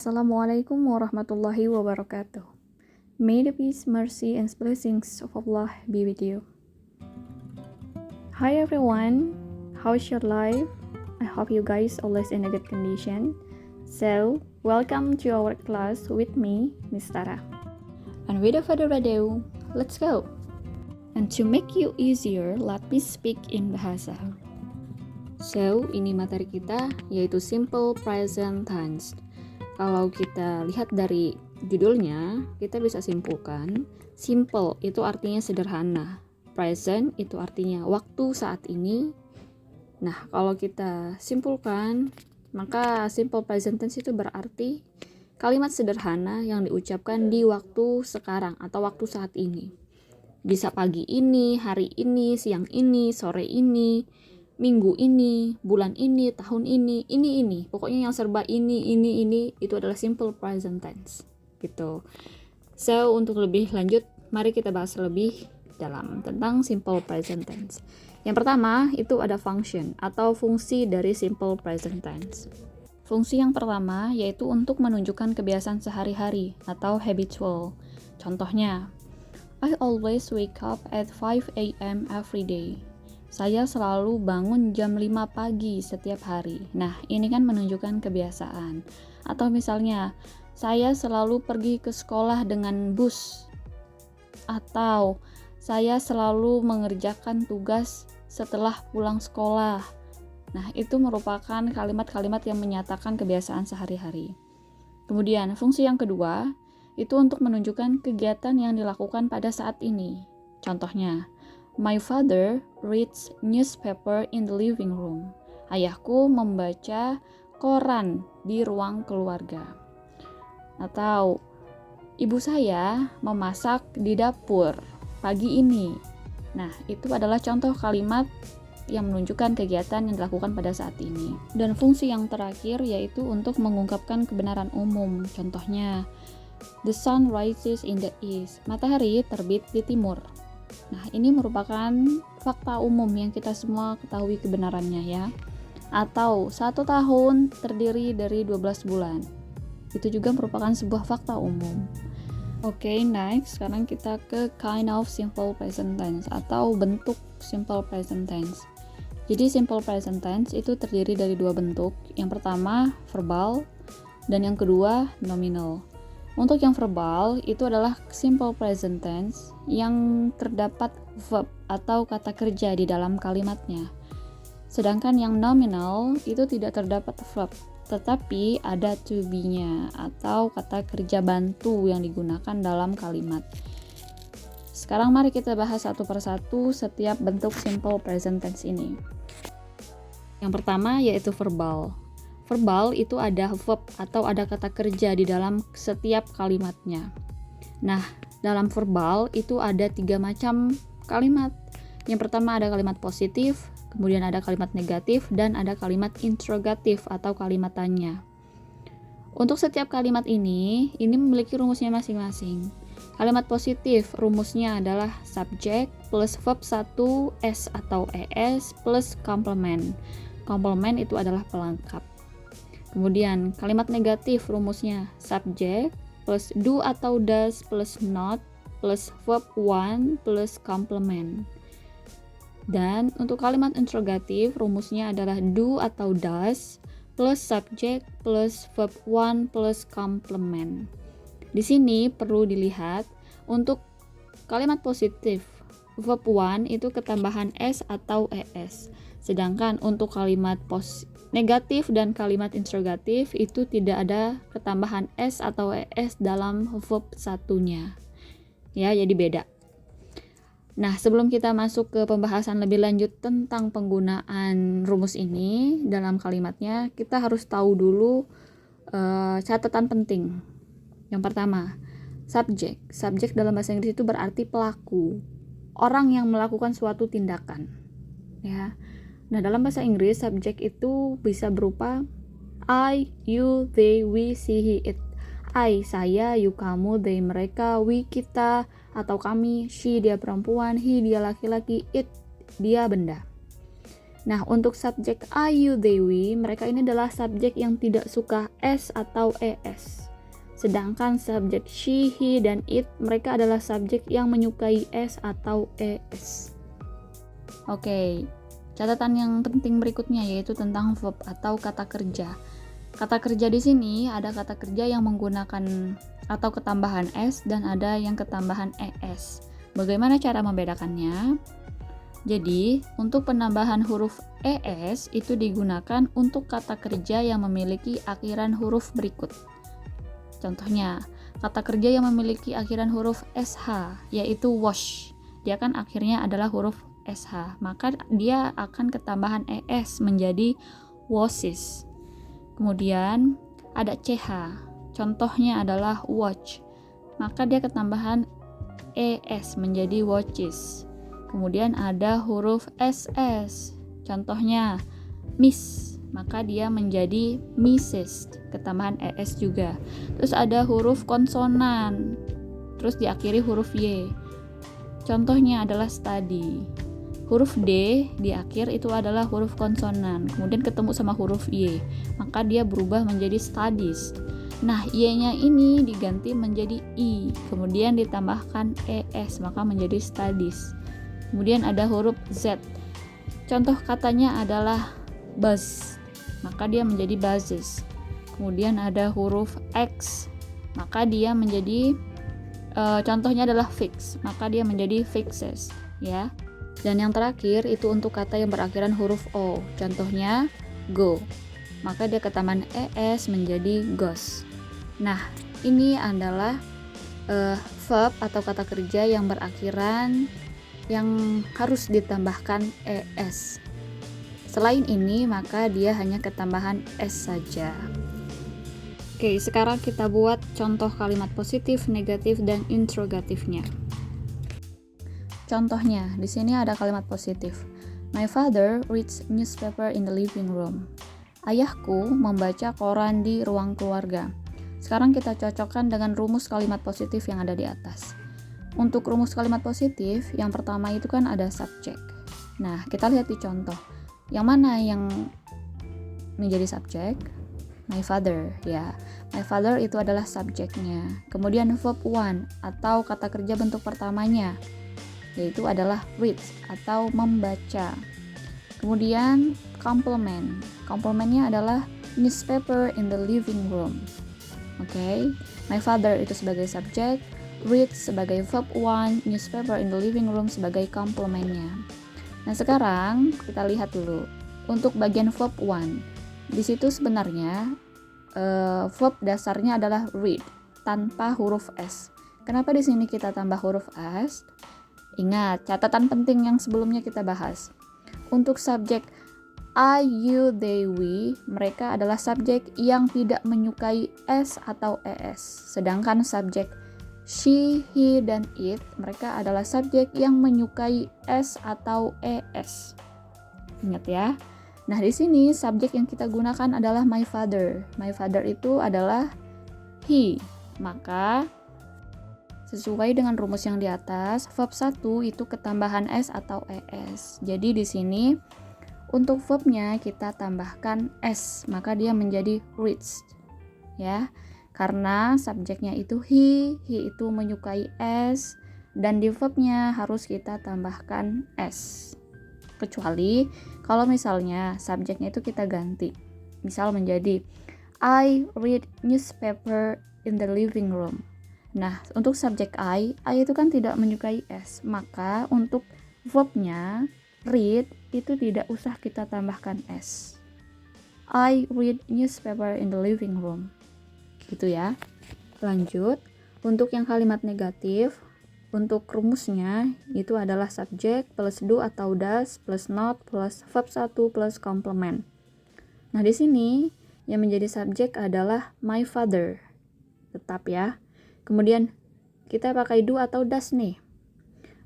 Assalamualaikum warahmatullahi wabarakatuh. May the peace, mercy, and blessings of Allah be with you. Hi everyone, how's your life? I hope you guys always in a good condition. So, welcome to our class with me, Miss Tara. And without further ado, let's go. And to make you easier, let me speak in bahasa. So, ini materi kita yaitu simple present tense. Kalau kita lihat dari judulnya, kita bisa simpulkan simple itu artinya sederhana, present itu artinya waktu saat ini. Nah, kalau kita simpulkan, maka simple present tense itu berarti kalimat sederhana yang diucapkan di waktu sekarang atau waktu saat ini. Bisa pagi ini, hari ini, siang ini, sore ini, minggu ini, bulan ini, tahun ini. Pokoknya yang serba ini, itu adalah simple present tense. Gitu. So, untuk lebih lanjut, mari kita bahas lebih dalam tentang simple present tense. Yang pertama, itu ada function atau fungsi dari simple present tense. Fungsi yang pertama yaitu untuk menunjukkan kebiasaan sehari-hari atau habitual. Contohnya, I always wake up at 5 a.m. every day. Saya selalu bangun jam 5 pagi setiap hari. Nah, ini kan menunjukkan kebiasaan. Atau misalnya, saya selalu pergi ke sekolah dengan bus. Atau, saya selalu mengerjakan tugas setelah pulang sekolah. Nah, itu merupakan kalimat-kalimat yang menyatakan kebiasaan sehari-hari. Kemudian, fungsi yang kedua, itu untuk menunjukkan kegiatan yang dilakukan pada saat ini. Contohnya, my father reads newspaper in the living room. Ayahku membaca koran di ruang keluarga. Atau, ibu saya memasak di dapur pagi ini. Nah, itu adalah contoh kalimat yang menunjukkan kegiatan yang dilakukan pada saat ini. Dan fungsi yang terakhir yaitu untuk mengungkapkan kebenaran umum. Contohnya, the sun rises in the east. Matahari terbit di timur. Nah, ini merupakan fakta umum yang kita semua ketahui kebenarannya ya. Atau 1 tahun terdiri dari 12 bulan. Itu juga merupakan sebuah fakta umum. Oke, next, sekarang kita ke kind of simple present tense atau bentuk simple present tense. Jadi simple present tense itu terdiri dari 2 bentuk. Yang pertama verbal dan yang kedua nominal. Untuk yang verbal itu adalah simple present tense yang terdapat verb atau kata kerja di dalam kalimatnya. Sedangkan yang nominal itu tidak terdapat verb, tetapi ada to be-nya atau kata kerja bantu yang digunakan dalam kalimat. Sekarang mari kita bahas satu persatu setiap bentuk simple present tense ini. Yang pertama yaitu verbal. Verbal itu ada verb atau ada kata kerja di dalam setiap kalimatnya. Nah, dalam verbal itu ada 3 macam kalimat. Yang pertama ada kalimat positif, kemudian ada kalimat negatif, dan ada kalimat interrogatif atau kalimat tanya. Untuk setiap kalimat ini memiliki rumusnya masing-masing. Kalimat positif, rumusnya adalah subjek plus verb 1 s atau es plus complement. Complement itu adalah pelengkap. Kemudian kalimat negatif rumusnya subjek plus do atau does plus not plus verb one plus complement. Dan untuk kalimat interrogatif rumusnya adalah do atau does plus subjek plus verb one plus complement. Di sini perlu dilihat untuk kalimat positif verb one itu ketambahan s atau es. Sedangkan untuk kalimat negatif dan kalimat interrogatif itu tidak ada ketambahan s atau es dalam verb satunya. Ya, jadi beda. Nah, sebelum kita masuk ke pembahasan lebih lanjut tentang penggunaan rumus ini dalam kalimatnya, kita harus tahu dulu catatan penting. Yang pertama, subjek. Subjek dalam bahasa Inggris itu berarti pelaku, orang yang melakukan suatu tindakan. Ya. Nah, dalam bahasa Inggris, subjek itu bisa berupa I, you, they, we, she, he, it. I, saya, you, kamu, they, mereka, we, kita, atau kami, she, dia perempuan, he, dia laki-laki, it, dia benda. Nah, untuk subjek I, you, they, we, mereka ini adalah subjek yang tidak suka s atau es. Sedangkan subjek she, he, dan it, mereka adalah subjek yang menyukai s atau es. Oke, catatan yang penting berikutnya yaitu tentang verb atau kata kerja. Kata kerja di sini ada kata kerja yang menggunakan atau ketambahan s dan ada yang ketambahan es. Bagaimana cara membedakannya? Jadi, untuk penambahan huruf es itu digunakan untuk kata kerja yang memiliki akhiran huruf berikut. Contohnya, kata kerja yang memiliki akhiran huruf sh, yaitu wash. Dia kan akhirnya adalah huruf sh, maka dia akan ketambahan es menjadi washes. Kemudian, ada ch, contohnya adalah watch, maka dia ketambahan es menjadi watches. Kemudian ada huruf ss, contohnya miss, maka dia menjadi misses, ketambahan es juga. Terus ada huruf konsonan, terus diakhiri huruf y, contohnya adalah study. Huruf d di akhir itu adalah huruf konsonan, kemudian ketemu sama huruf y, maka dia berubah menjadi studies. Nah, y-nya ini diganti menjadi i, kemudian ditambahkan es, maka menjadi studies. Kemudian ada huruf Z. Contoh katanya adalah buzz, maka dia menjadi buzzes. Kemudian ada huruf X, maka dia menjadi contohnya adalah fix, maka dia menjadi fixes, ya. Dan yang terakhir itu untuk kata yang berakhiran huruf O. Contohnya go, maka dia ketambahan es menjadi goes. Nah, ini adalah verb atau kata kerja yang berakhiran yang harus ditambahkan es. Selain ini, maka dia hanya ketambahan s saja. Oke, sekarang kita buat contoh kalimat positif, negatif, dan interrogatifnya. Contohnya, di sini ada kalimat positif. My father reads newspaper in the living room. Ayahku membaca koran di ruang keluarga. Sekarang kita cocokkan dengan rumus kalimat positif yang ada di atas. Untuk rumus kalimat positif, yang pertama itu kan ada subjek. Nah, kita lihat di contoh. Yang mana yang menjadi subjek? My father, ya. My father itu adalah subjeknya. Kemudian verb one atau kata kerja bentuk pertamanya, yaitu adalah read atau membaca. Kemudian complement. Complementnya adalah newspaper in the living room. Oke. My father itu sebagai subjek, read sebagai verb one, newspaper in the living room sebagai komplementnya. Nah, sekarang kita lihat dulu untuk bagian verb one. Di situ sebenarnya verb dasarnya adalah read tanpa huruf s. Kenapa di sini kita tambah huruf s? Ingat catatan penting yang sebelumnya kita bahas. Untuk subjek I, you, they, we, mereka adalah subjek yang tidak menyukai s atau es. Sedangkan subjek she, he, dan it, mereka adalah subjek yang menyukai s atau es. Ingat ya. Nah, di sini subjek yang kita gunakan adalah my father. My father itu adalah he. Maka sesuai dengan rumus yang di atas, verb 1 itu ketambahan s atau es. Jadi di sini untuk verbnya kita tambahkan s, maka dia menjadi reads. Ya. Karena subjeknya itu he itu menyukai s, dan di verbnya harus kita tambahkan s. Kecuali kalau misalnya subjeknya itu kita ganti. Misal menjadi I read newspaper in the living room. Nah, untuk subjek I itu kan tidak menyukai s, maka untuk verbnya read itu tidak usah kita tambahkan s. I read newspaper in the living room. Gitu ya. Lanjut, untuk yang kalimat negatif, untuk rumusnya itu adalah subjek plus do atau does plus not plus verb 1 plus complement. Nah, di sini yang menjadi subjek adalah my father. Tetap ya. Kemudian kita pakai do atau does nih.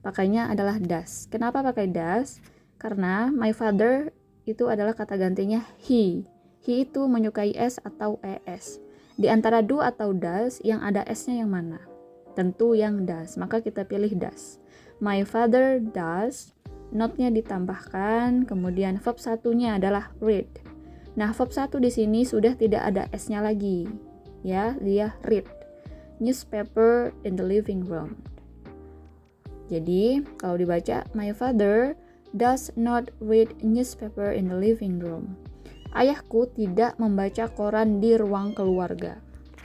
Pakainya adalah does. Kenapa pakai does? Karena my father itu adalah kata gantinya he. He itu menyukai s atau es. Di antara do atau does yang ada s-nya yang mana? Tentu yang does, maka kita pilih does. My father does Not-nya ditambahkan, kemudian verb satunya adalah read. Nah, verb 1 di sini sudah tidak ada S-nya lagi. Ya, dia read. Newspaper in the living room. Jadi, kalau dibaca, my father does not read newspaper in the living room. Ayahku tidak membaca koran di ruang keluarga.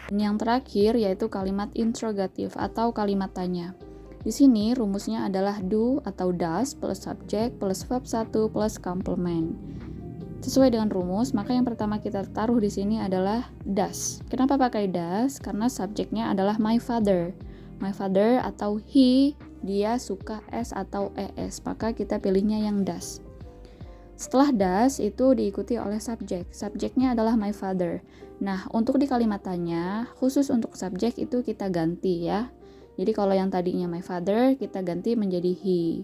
Dan yang terakhir yaitu kalimat interrogative atau kalimat tanya. Di sini rumusnya adalah do atau does plus subject plus verb 1 plus complement. Sesuai dengan rumus, maka yang pertama kita taruh di sini adalah does. Kenapa pakai does? Karena subjeknya adalah my father. My father atau he, dia suka S atau ES, maka kita pilihnya yang does. Setelah does itu diikuti oleh subjek. Subjeknya adalah my father. Nah, untuk di kalimat tanya, khusus untuk subjek itu kita ganti ya. Jadi kalau yang tadinya my father, kita ganti menjadi he.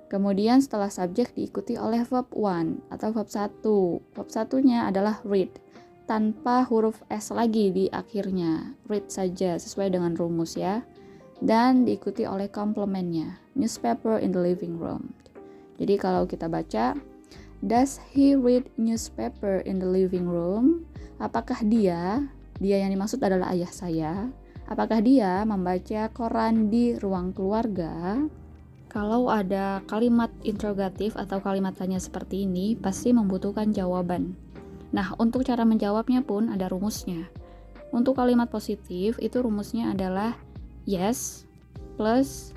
Kemudian setelah subjek diikuti oleh verb 1 atau verb 1. Verb 1-nya adalah read, tanpa huruf S lagi di akhirnya. Read saja sesuai dengan rumus ya. Dan diikuti oleh complementnya, newspaper in the living room. Jadi kalau kita baca, does he read newspaper in the living room? Apakah dia yang dimaksud adalah ayah saya, apakah dia membaca koran di ruang keluarga? Kalau ada kalimat interrogatif atau kalimat tanya seperti ini, pasti membutuhkan jawaban. Nah, untuk cara menjawabnya pun ada rumusnya. Untuk kalimat positif, itu rumusnya adalah yes plus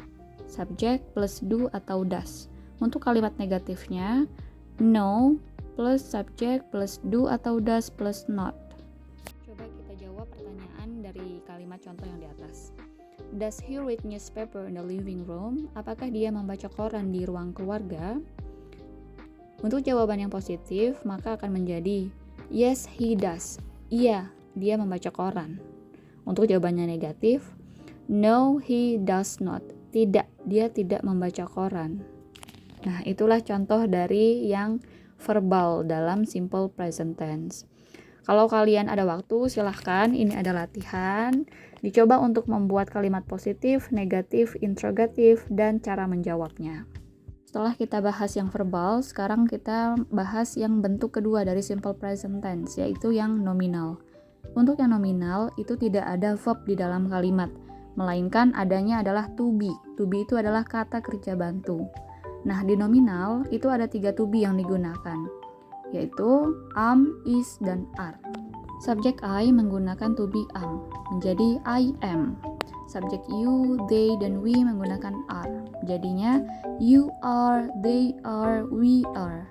subject plus do atau does. Untuk kalimat negatifnya, no plus subject plus do atau does plus not. Coba kita jawab pertanyaan dari kalimat contoh yang di atas. Does he read newspaper in the living room? Apakah dia membaca koran di ruang keluarga? Untuk jawaban yang positif, maka akan menjadi yes, he does. Iya, dia membaca koran. Untuk jawabannya negatif, no, he does not. Tidak, dia tidak membaca koran. Nah, itulah contoh dari yang verbal dalam simple present tense. Kalau kalian ada waktu, silahkan, ini ada latihan. Dicoba untuk membuat kalimat positif, negatif, interrogatif, dan cara menjawabnya. Setelah kita bahas yang verbal, sekarang kita bahas yang bentuk kedua dari simple present tense, yaitu yang nominal. Untuk yang nominal, itu tidak ada verb di dalam kalimat, melainkan adanya adalah to be. To be itu adalah kata kerja bantu. Nah, di nominal, itu ada 3 to be yang digunakan, yaitu am, is, dan are. Subjek I menggunakan to be am, menjadi I am. Subjek you, they, dan we menggunakan are. Jadinya you are, they are, we are.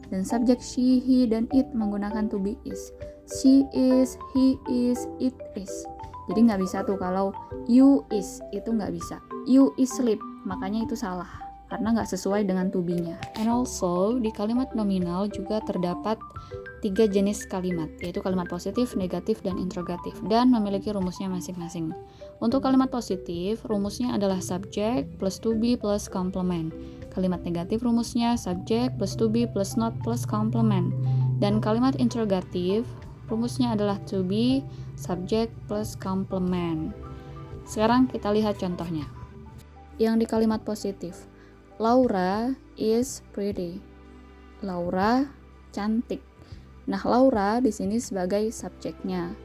Dan subjek she, he, dan it menggunakan to be is. She is, he is, it is. Jadi nggak bisa tuh kalau you is, itu nggak bisa. You is sleep, makanya itu salah, karena nggak sesuai dengan to be-nya. And also, di kalimat nominal juga terdapat 3 jenis kalimat, yaitu kalimat positif, negatif, dan interrogatif, dan memiliki rumusnya masing-masing. Untuk kalimat positif, rumusnya adalah subject plus to be plus complement. Kalimat negatif rumusnya subject plus to be plus not plus complement. Dan kalimat interrogatif, rumusnya adalah to be, subject plus complement. Sekarang kita lihat contohnya. Yang di kalimat positif, Laura is pretty. Laura cantik. Nah, Laura di sini sebagai subjeknya,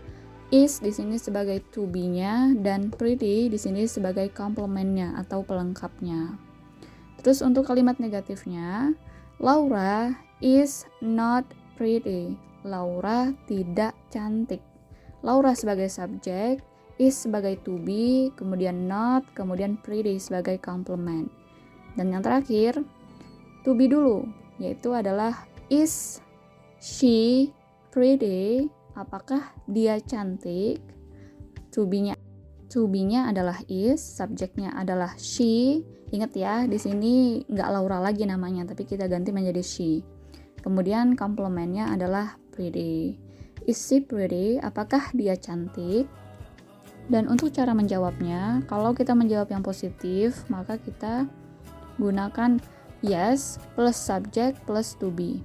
is di sini sebagai to be-nya, dan pretty di sini sebagai complement-nya atau pelengkapnya. Terus untuk kalimat negatifnya, Laura is not pretty. Laura tidak cantik. Laura sebagai subjek, is sebagai to be, kemudian not, kemudian pretty sebagai complement. Dan yang terakhir, to be dulu, yaitu adalah is she pretty? Apakah dia cantik? To be-nya adalah is, subjeknya adalah she. Ingat ya, di sini nggak Laura lagi namanya, tapi kita ganti menjadi she. Kemudian complement-nya adalah pretty. Is she pretty? Apakah dia cantik? Dan untuk cara menjawabnya, kalau kita menjawab yang positif, maka kita gunakan yes plus subject plus to be.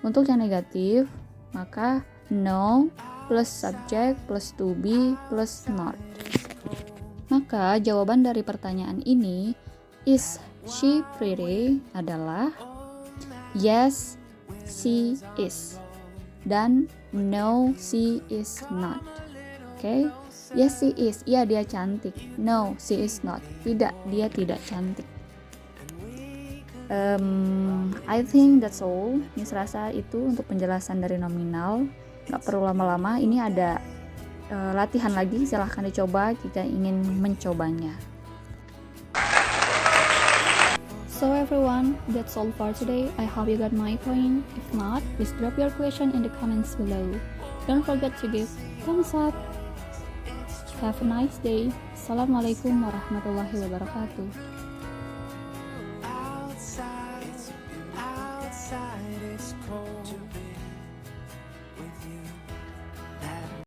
Untuk yang negatif, maka no plus subject plus to be plus not. Maka jawaban dari pertanyaan ini, is she pretty adalah yes, she is. Dan no, she is not. Oke, yes, she is. Iya, dia cantik. No, she is not. Tidak, dia tidak cantik. I think that's all. Miss rasa itu untuk penjelasan dari nominal. Gak perlu lama-lama. Ini ada latihan lagi. Silahkan dicoba jika ingin mencobanya. So everyone, that's all for today. I hope you got my point. If not, please drop your question in the comments below. Don't forget to give thumbs up. Have a nice day. Assalamualaikum warahmatullahi wabarakatuh.